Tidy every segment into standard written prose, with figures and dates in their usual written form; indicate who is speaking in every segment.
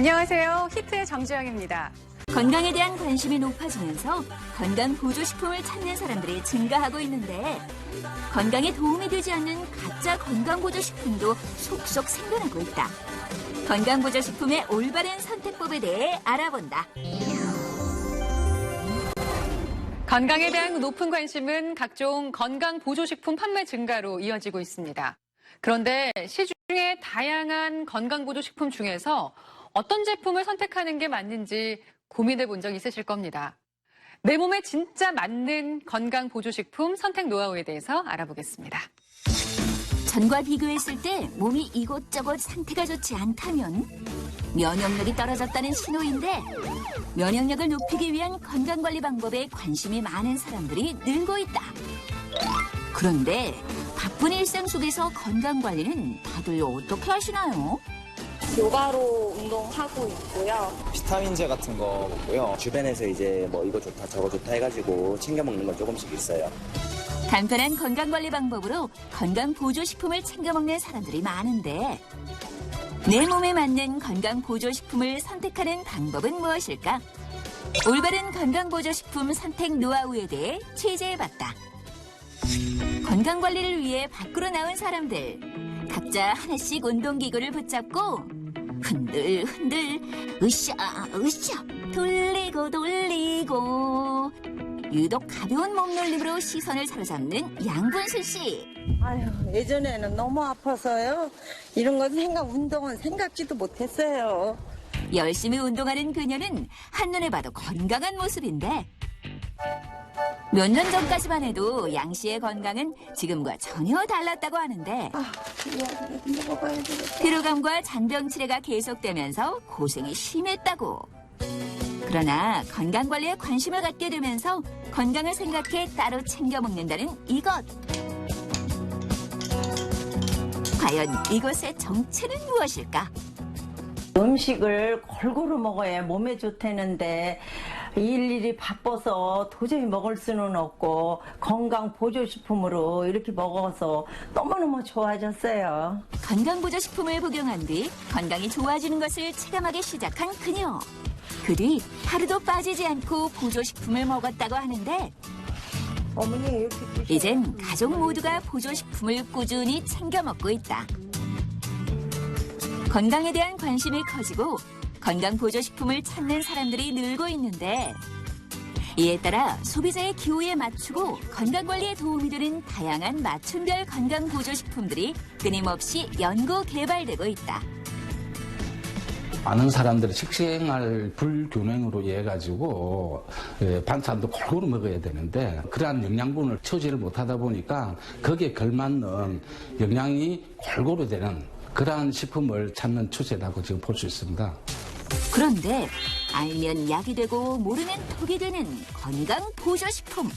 Speaker 1: 안녕하세요. 히트의 정주영입니다.
Speaker 2: 건강에 대한 관심이 높아지면서 건강보조식품을 찾는 사람들이 증가하고 있는데 건강에 도움이 되지 않는 가짜 건강보조식품도 속속 생겨나고 있다. 건강보조식품의 올바른 선택법에 대해 알아본다.
Speaker 1: 건강에 대한 높은 관심은 각종 건강보조식품 판매 증가로 이어지고 있습니다. 그런데 시중의 다양한 건강보조식품 중에서 어떤 제품을 선택하는 게 맞는지 고민해 본 적 있으실 겁니다. 내 몸에 진짜 맞는 건강보조식품 선택 노하우에 대해서 알아보겠습니다.
Speaker 2: 전과 비교했을 때 몸이 이곳저곳 상태가 좋지 않다면 면역력이 떨어졌다는 신호인데 면역력을 높이기 위한 건강관리 방법에 관심이 많은 사람들이 늘고 있다. 그런데 바쁜 일상 속에서 건강관리는 다들 어떻게 하시나요?
Speaker 3: 요가로 운동하고 있고요.
Speaker 4: 비타민제 같은 거 먹고요. 주변에서 이제 뭐 이거 좋다 저거 좋다 해가지고 챙겨 먹는 건 조금씩 있어요.
Speaker 2: 간편한 건강관리 방법으로 건강보조식품을 챙겨 먹는 사람들이 많은데 내 몸에 맞는 건강보조식품을 선택하는 방법은 무엇일까? 올바른 건강보조식품 선택 노하우에 대해 취재해봤다. 건강관리를 위해 밖으로 나온 사람들 각자 하나씩 운동기구를 붙잡고 흔들흔들 으쌰 돌리고 유독 가벼운 몸놀림으로 시선을 사로잡는 양분순 씨.
Speaker 5: 아유, 예전에는 너무 아파서요. 이런 건 운동은 생각지도 못했어요.
Speaker 2: 열심히 운동하는 그녀는 한눈에 봐도 건강한 모습인데 몇 년 전까지만 해도 양 씨의 건강은 지금과 전혀 달랐다고 하는데
Speaker 5: 먹어봐야 되겠다.
Speaker 2: 피로감과 잔병 치레가 계속되면서 고생이 심했다고. 그러나 건강관리에 관심을 갖게 되면서 건강을 생각해 따로 챙겨 먹는다는 이것. 과연 이것의 정체는 무엇일까?
Speaker 5: 음식을 골고루 먹어야 몸에 좋다는데 일일이 바빠서 도저히 먹을 수는 없고 건강 보조식품으로 이렇게 먹어서 너무너무 좋아졌어요.
Speaker 2: 건강보조식품을 복용한 뒤 건강이 좋아지는 것을 체감하기 시작한 그녀. 그 뒤 하루도 빠지지 않고 보조식품을 먹었다고 하는데
Speaker 5: 어머니 이렇게 드셔요.
Speaker 2: 이젠 가족 모두가 보조식품을 꾸준히 챙겨 먹고 있다. 건강에 대한 관심이 커지고 건강보조식품을 찾는 사람들이 늘고 있는데 이에 따라 소비자의 기호에 맞추고 건강관리에 도움이 되는 다양한 맞춤별 건강보조식품들이 끊임없이 연구 개발되고 있다.
Speaker 6: 많은 사람들이 식생활 불균형으로 인해 가지고 반찬도 골고루 먹어야 되는데 그러한 영양분을 채우지를 못하다 보니까 거기에 걸맞는 영양이 골고루 되는 그러한 식품을 찾는 추세라고 지금 볼 수 있습니다.
Speaker 2: 그런데 알면 약이 되고 모르면 독이 되는 건강보조식품.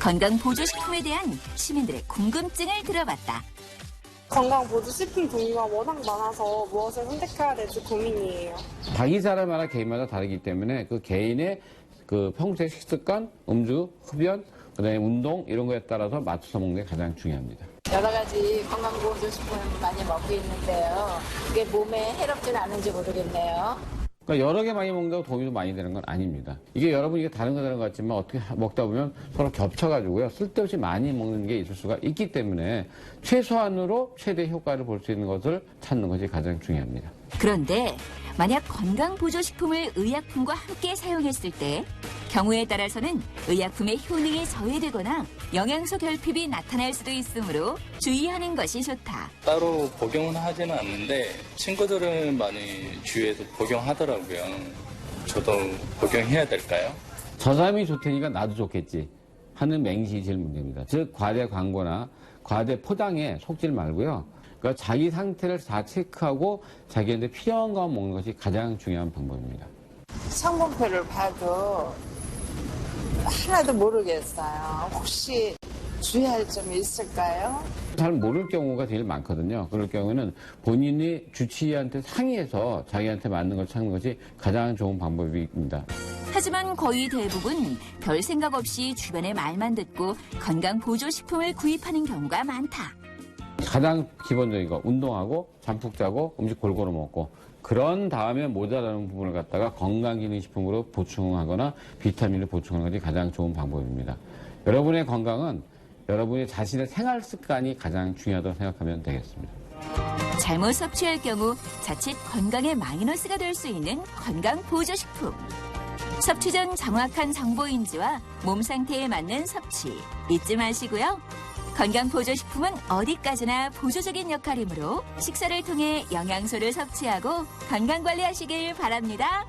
Speaker 2: 건강보조식품에 대한 시민들의 궁금증을 들어봤다.
Speaker 3: 건강보조식품 종류가 워낙 많아서 무엇을 선택해야 될지 고민이에요.
Speaker 7: 자기 사람마다 개인마다 다르기 때문에 그 개인의 그 평소의 식습관, 음주, 흡연, 그다음에 운동 이런 거에 따라서 맞춰서 먹는 게 가장 중요합니다.
Speaker 8: 여러 가지 건강보조식품을 많이 먹고 있는데요. 그게 몸에 해롭지는 않은지 모르겠네요.
Speaker 7: 그러니까 여러 개 많이 먹는다고 도움이 많이 되는 건 아닙니다. 이게 여러분 이게 다른 것 같지만 어떻게 먹다 보면 서로 겹쳐가지고요. 쓸데없이 많이 먹는 게 있을 수가 있기 때문에 최소한으로 최대 효과를 볼 수 있는 것을 찾는 것이 가장 중요합니다.
Speaker 2: 그런데 만약 건강보조식품을 의약품과 함께 사용했을 때 경우에 따라서는 의약품의 효능이 저해되거나 영양소 결핍이 나타날 수도 있으므로 주의하는 것이 좋다.
Speaker 9: 따로 복용은 하지는 않는데 친구들은 많이 주위에서 복용하더라고요. 저도 복용해야 될까요?
Speaker 7: 저 사람이 좋다니까 나도 좋겠지 하는 맹신이 제일 문제입니다. 즉 과대 광고나 과대 포장에 속지 말고요. 그러니까 자기 상태를 다 체크하고 자기한테 필요한 것만 먹는 것이 가장 중요한 방법입니다.
Speaker 8: 성분표를 봐도 하나도 모르겠어요. 혹시 주의할 점이 있을까요?
Speaker 7: 잘 모를 경우가 제일 많거든요. 그럴 경우에는 본인이 주치의한테 상의해서 자기한테 맞는 걸 찾는 것이 가장 좋은 방법입니다.
Speaker 2: 하지만 거의 대부분 별 생각 없이 주변의 말만 듣고 건강보조식품을 구입하는 경우가 많다.
Speaker 7: 가장 기본적인 거 운동하고 잠 푹 자고 음식 골고루 먹고 그런 다음에 모자라는 부분을 갖다가 건강기능식품으로 보충하거나 비타민을 보충하는 것이 가장 좋은 방법입니다. 여러분의 건강은 여러분의 자신의 생활 습관이 가장 중요하다고 생각하면 되겠습니다.
Speaker 2: 잘못 섭취할 경우 자칫 건강에 마이너스가 될 수 있는 건강보조식품. 섭취 전 정확한 정보인지와 몸 상태에 맞는 섭취 잊지 마시고요. 건강보조식품은 어디까지나 보조적인 역할이므로 식사를 통해 영양소를 섭취하고 건강관리하시길 바랍니다.